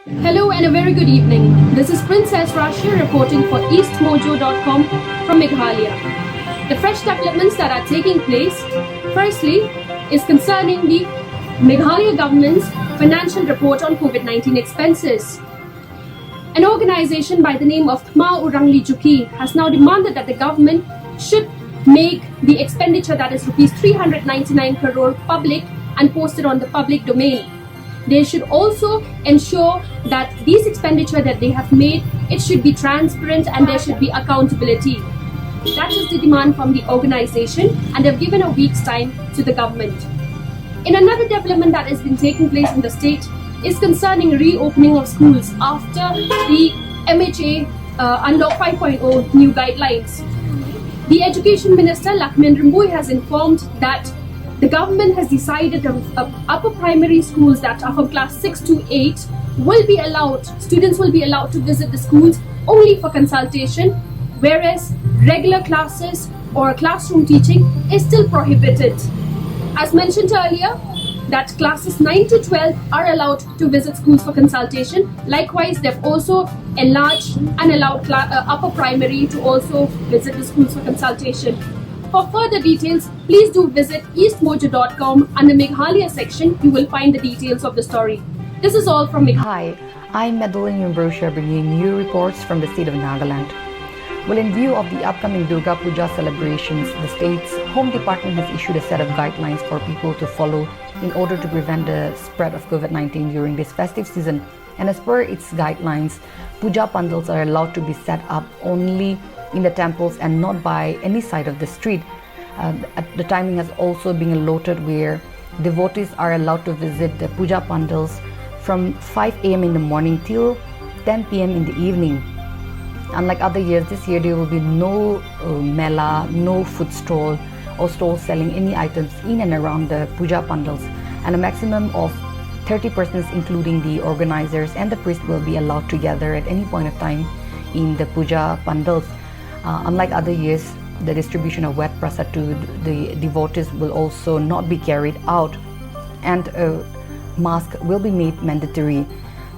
Hello and a very good evening. This is Princess Rashia reporting for eastmojo.com from Meghalaya. The fresh developments that are taking place, firstly, is concerning the Meghalaya government's financial report on COVID-19 expenses. An organization by the name of Thma Urangli Juki has now demanded that the government should make the expenditure, that is rupees 399 crore, public and posted on the public domain. They should also ensure that these expenditure that they have made, it should be transparent and there should be accountability. That is the demand from the organization, and they've given a week's time to the government. In another development that has been taking place in the state is concerning reopening of schools after the MHA Unlock 5.0 new guidelines. The Education Minister Lakshman Rimboy has informed that the government has decided that upper primary schools that are from class 6 to 8 students will be allowed to visit the schools only for consultation, whereas regular classes or classroom teaching is still prohibited. As mentioned earlier, that classes 9 to 12 are allowed to visit schools for consultation. Likewise, they've also enlarged and allowed upper primary to also visit the schools for consultation. For further details, please do visit eastmojo.com. Under Meghalaya section, you will find the details of the story. This is all from Meghalaya. Hi, I'm Madeline Yumbrosha bringing you reports from the state of Nagaland. Well, in view of the upcoming Durga Puja celebrations, the state's Home Department has issued a set of guidelines for people to follow in order to prevent the spread of COVID-19 during this festive season. And as per its guidelines, puja pandals are allowed to be set up only in the temples and not by any side of the street. The timing has also been allotted where devotees are allowed to visit the puja pandals from 5 a.m. in the morning till 10 p.m. in the evening. Unlike other years, this year there will be no mela, no food stall or stall selling any items in and around the puja pandals, and a maximum of 30 persons including the organizers and the priest will be allowed to gather at any point of time in the puja pandals. Unlike other years, the distribution of wet prasad to the devotees will also not be carried out, and a mask will be made mandatory.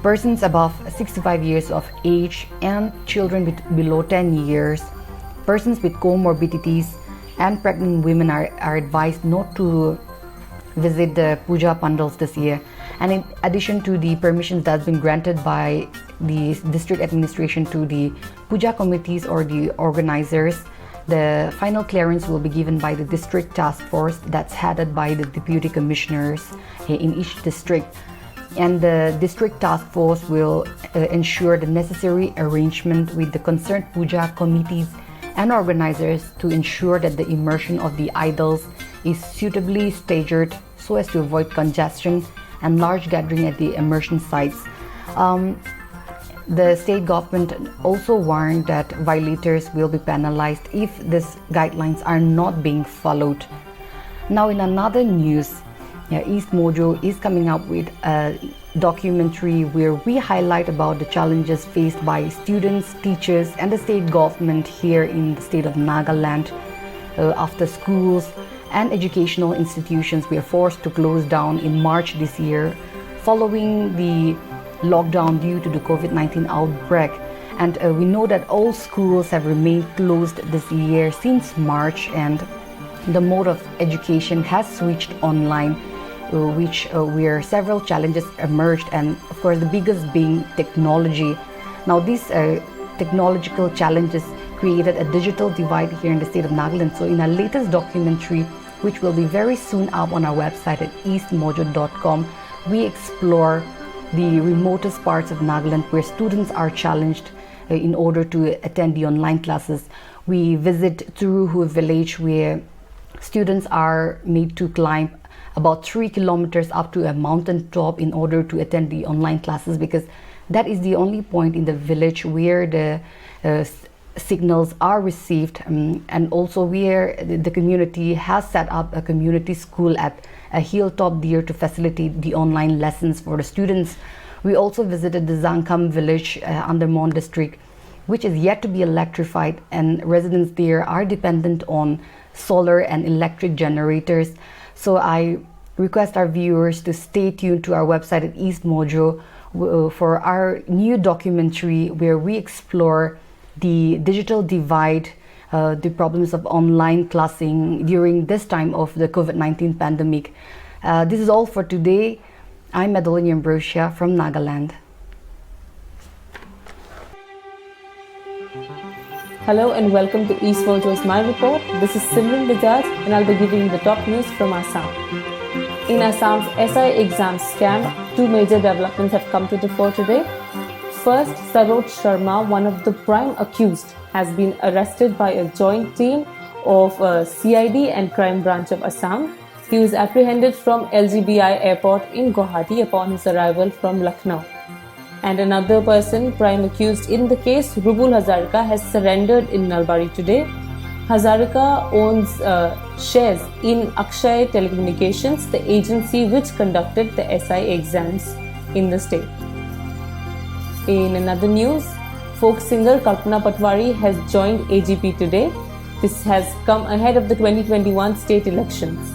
Persons above 65 years of age and children below 10 years, persons with comorbidities and pregnant women are advised not to visit the puja pandals this year. And in addition to the permissions that's been granted by the district administration to the puja committees or the organizers, the final clearance will be given by the district task force that's headed by the deputy commissioners in each district. And the district task force will ensure the necessary arrangement with the concerned puja committees and organizers to ensure that the immersion of the idols is suitably staged so as to avoid congestion and large gathering at the immersion sites. The state government also warned that violators will be penalized if these guidelines are not being followed. Now, in another news, East Mojo is coming up with a documentary where we highlight about the challenges faced by students, teachers, and the state government here in the state of Nagaland after schools and educational institutions were forced to close down in March this year following the lockdown due to the COVID-19 outbreak. And we know that all schools have remained closed this year since March, and the mode of education has switched online, where several challenges emerged, and of course the biggest being technology. Now these technological challenges created a digital divide here in the state of Nagaland. So in our latest documentary, which will be very soon up on our website at eastmojo.com, we explore the remotest parts of Nagaland where students are challenged in order to attend the online classes. We visit Turuhu village where students are made to climb about 3 kilometers up to a mountain top in order to attend the online classes, because that is the only point in the village where the signals are received, and also where the community has set up a community school at a hilltop there to facilitate the online lessons for the students. We also visited the Zangkam village under Mon district, which is yet to be electrified, and residents there are dependent on solar and electric generators. So I request our viewers to stay tuned to our website at East Mojo for our new documentary where we explore the digital divide, the problems of online classing during this time of the COVID-19 pandemic. This is all for today. I'm Madeline Ambrosia from Nagaland. Hello and welcome to East Mojo's My Report. This is Simran Bajaj and I'll be giving you the top news from Assam. In Assam's SI exam scam, two major developments have come to the fore today. First, Saroj Sharma, one of the prime accused, has been arrested by a joint team of CID and Crime Branch of Assam. He was apprehended from LGBI airport in Guwahati upon his arrival from Lucknow. And another person, prime accused in the case, Rubul Hazarika, has surrendered in Nalbari today. Hazarika owns shares in Akshay Telecommunications, the agency which conducted the SI exams in the state. In another news, folk singer Kalpana Patwari has joined AGP today. This has come ahead of the 2021 state elections.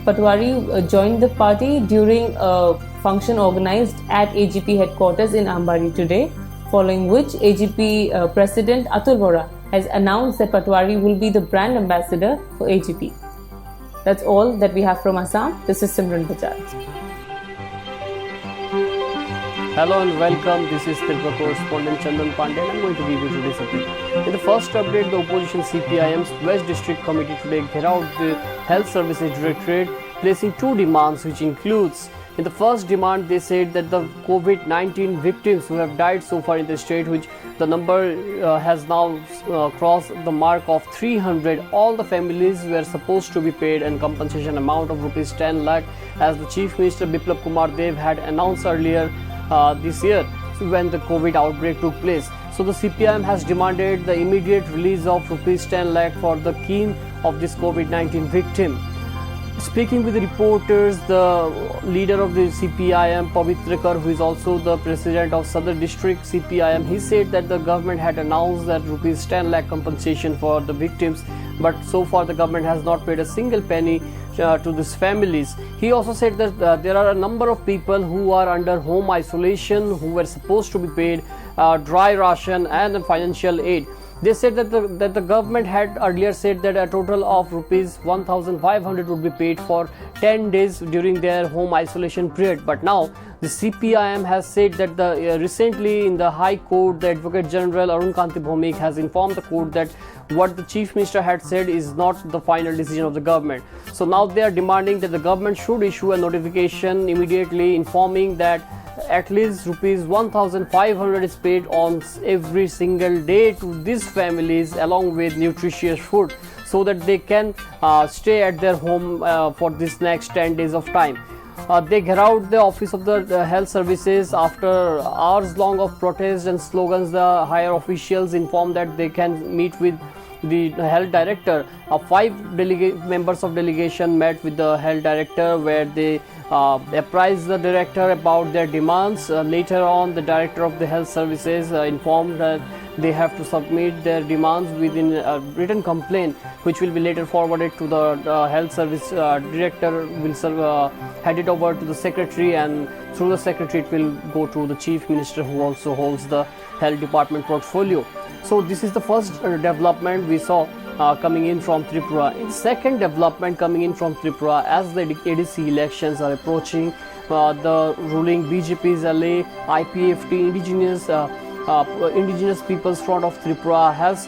Patwari joined the party during a function organized at AGP headquarters in Ambari today, following which AGP President Atul Vora has announced that Patwari will be the brand ambassador for AGP. That's all that we have from Assam. This is Simran Bajaj. Hello and welcome. This is Tripura correspondent Chandan Pandey and I'm going to give you today's update. In the first update, the opposition CPI-M's West District Committee today gherao the Health Services Directorate, placing two demands, which includes, in the first demand, they said that the COVID-19 victims who have died so far in the state, which the number has now crossed the mark of 300, all the families were supposed to be paid a compensation amount of rupees 10 lakh, as the Chief Minister Biplab Kumar Dev had announced earlier this year when the COVID outbreak took place. So the CPI-M has demanded the immediate release of rupees 10 lakh for the kin of this COVID-19 victim. Speaking with the reporters, the leader of the CPI-M, Pavitrakar, who is also the president of Sadar District CPI-M, he said that the government had announced that rupees 10 lakh compensation for the victims, but so far the government has not paid a single penny to these families. He also said that there are a number of people who are under home isolation who were supposed to be paid dry ration and financial aid. They said that the government had earlier said that a total of rupees 1,500 would be paid for 10 days during their home isolation period. But now the CPI-M has said that recently in the High Court, the Advocate General Arun Kanti Bhomik has informed the court that what the Chief Minister had said is not the final decision of the government. So now they are demanding that the government should issue a notification immediately informing that at least rupees 1,500 is paid on every single day to these families along with nutritious food, so that they can stay at their home for this next 10 days of time. They gherao the office of the health services after hours long of protests and slogans. The higher officials informed that they can meet with the health director. 5 members of delegation met with the health director, where they apprised the director about their demands. Later on, the director of the health services informed that they have to submit their demands within a written complaint, which will be later forwarded to the health service director, will hand it over to the secretary, and through the secretary it will go to the chief minister, who also holds the health department portfolio. So this is the first development we saw coming in from Tripura. In second development coming in from Tripura, as the ADC elections are approaching, the ruling BJP's LA IPFT Indigenous People's Front of Tripura has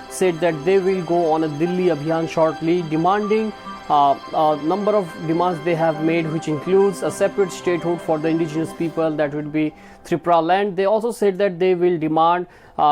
said that they will go on a Delhi Abhiyan shortly, demanding a number of demands they have made, which includes a separate statehood for the indigenous people, that would be Tripura land. They also said that they will demand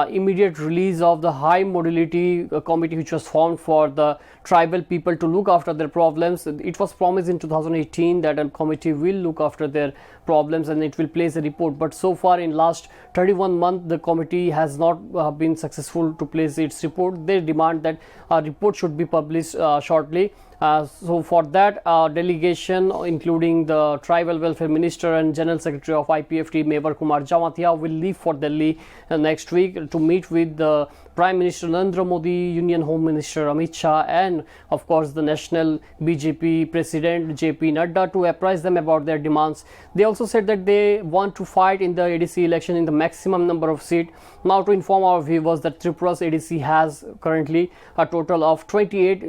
immediate release of the high modality committee which was formed for the tribal people to look after their problems. It was promised in 2018 that a committee will look after their problems and it will place a report, but so far in last 31 months the committee has not been successful to place its report. They demand that a report should be published shortly. So for that, delegation including the Tribal Welfare Minister and General Secretary of IPFT Mevar Kumar Jamatia will leave for Delhi next week to meet with the Prime Minister Narendra Modi, Union Home Minister Amit Shah, and of course the National BJP President JP Nadda to apprise them about their demands. They also said that they want to fight in the ADC election in the maximum number of seats. Now to inform our viewers that Tripura's ADC has currently a total of 28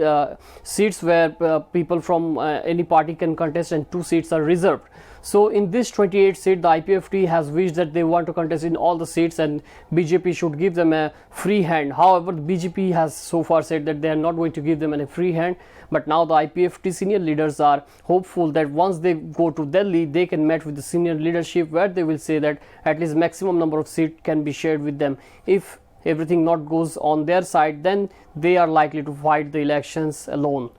seats where people from any party can contest, and 2 seats are reserved. So in this 28 seat, the IPFT has wished that they want to contest in all the seats and BJP should give them a free hand. However, the BJP has so far said that they are not going to give them a free hand. But now the IPFT senior leaders are hopeful that once they go to Delhi, they can meet with the senior leadership where they will say that at least maximum number of seats can be shared with them. If everything not goes on their side, then they are likely to fight the elections alone.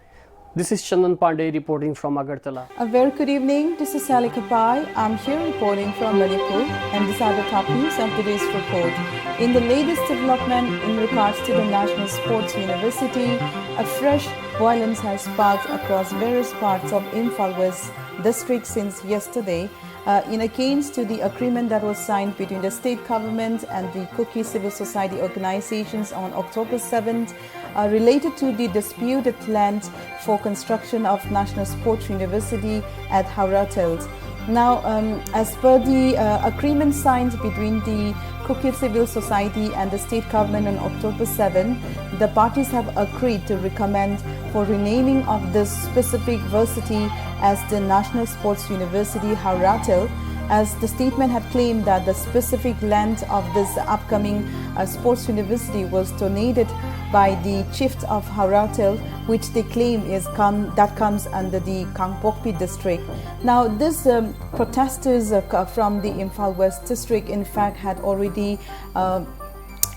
This is Chandan Pandey reporting from Agartala. A very good evening. This is Sally Kapai. I'm here reporting from Manipur, and these are the top news of today's report. In the latest development in regards to the National Sports University, a fresh violence has sparked across various parts of Imphal West district since yesterday, in against to the agreement that was signed between the state government and the Kuki civil society organizations on October 7th, related to the disputed land for construction of National Sports University at Hauratel. Now, as per the agreement signed between the Kuki Civil Society and the state government on October 7, the parties have agreed to recommend for renaming of this specific varsity as the National Sports University Hauratel, as the statement had claimed that the specific land of this upcoming sports university was donated by the chief of Hauratel, which they claim that comes under the Kangpokpi district. Now, this protesters from the Imphal West district, in fact, had already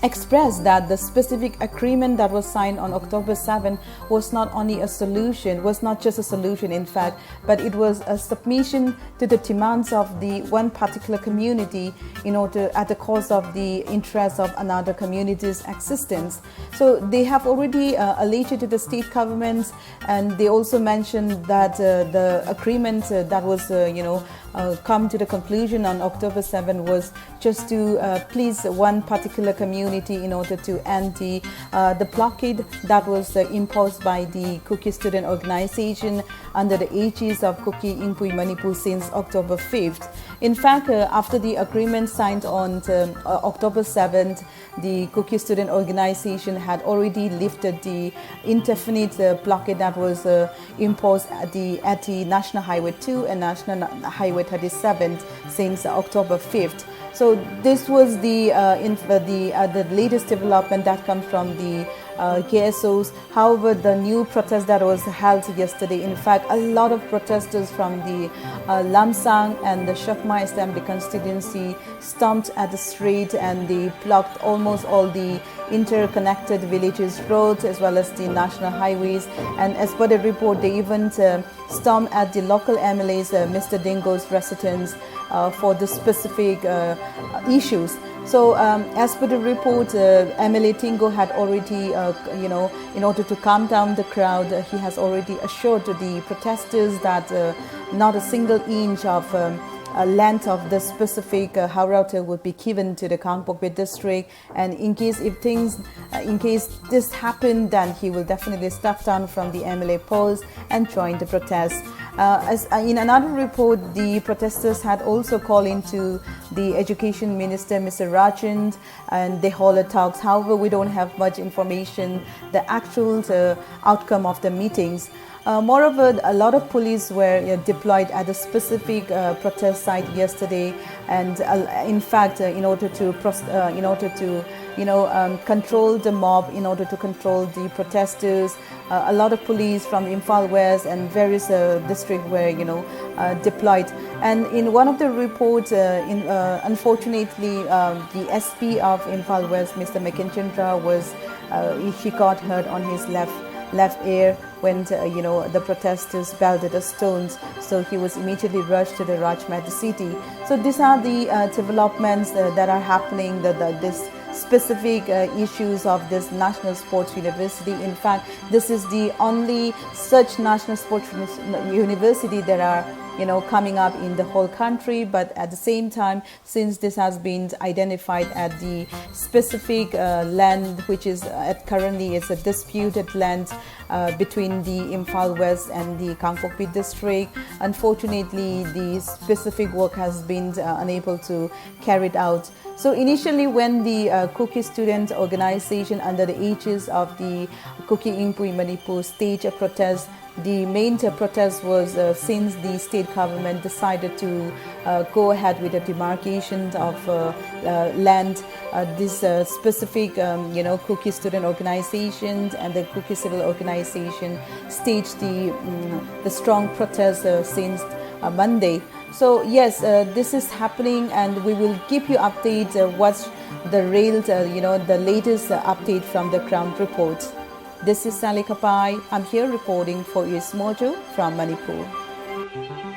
expressed that the specific agreement that was signed on October 7 was not only a solution, was not just a solution in fact, but it was a submission to the demands of the one particular community in order at the cost of the interest of another community's existence. So they have already alleged to the state governments, and they also mentioned that the agreement that was come to the conclusion on October 7 was just to please one particular community in order to end the blockade that was imposed by the Kuki student organization under the aegis of Kuki Impui Manipur since October 5th. In fact, after the agreement signed on October 7th, the Kuki student organization had already lifted the indefinite blockade that was imposed at the National Highway 2 and National Highway 37 since October 5th. So this was the latest development that comes from the KSOs. However, the new protest that was held yesterday, in fact, a lot of protesters from the Lamsang and the Shakma Assembly constituency stormed at the street, and they blocked almost all the interconnected villages roads as well as the national highways. And as per the report, they even stormed at the local MLA's Mr. Dingo's residence for the specific issues. So as per the report, MLA Tingo had already, in order to calm down the crowd, he has already assured the protesters that not a single inch of land of the specific Hauratel would be given to the Kangpokpi district, and in case this happened, then he will definitely step down from the MLA post and join the protest. As in another report, the protesters had also called into the Education Minister, Mr. Rajan, and they hold talks. However, we don't have much information, the actual outcome of the meetings. Moreover, a lot of police were deployed at a specific protest site yesterday, and in fact, in order to control the mob, in order to control the protesters, a lot of police from Imphal West and various districts were deployed. And in one of the reports, unfortunately, the SP of Imphal West, Mr. Mekinchandra, he got hurt on his left ear when the protesters belted the stones, so he was immediately rushed to the Rajmahal city. So these are the developments that are happening, this specific issues of this National Sports University. In fact, this is the only such National Sports University that are coming up in the whole country. But at the same time, since this has been identified at the specific land, which is currently is a disputed land between the Imphal West and the Kangpokpi district, unfortunately the specific work has been unable to carried out. So initially, when the Kuki student organization under the aegis of the Kuki Ingpui Manipur staged a protest, the main protest was since the state government decided to go ahead with the demarcation of land, this specific Kuki student organizations and the Kuki civil organization staged the strong protest since Monday. So yes, this is happening, and we will keep you updates what's the the latest update from the ground report. This is Sally Kapai. I'm here reporting for East Mojo from Manipur.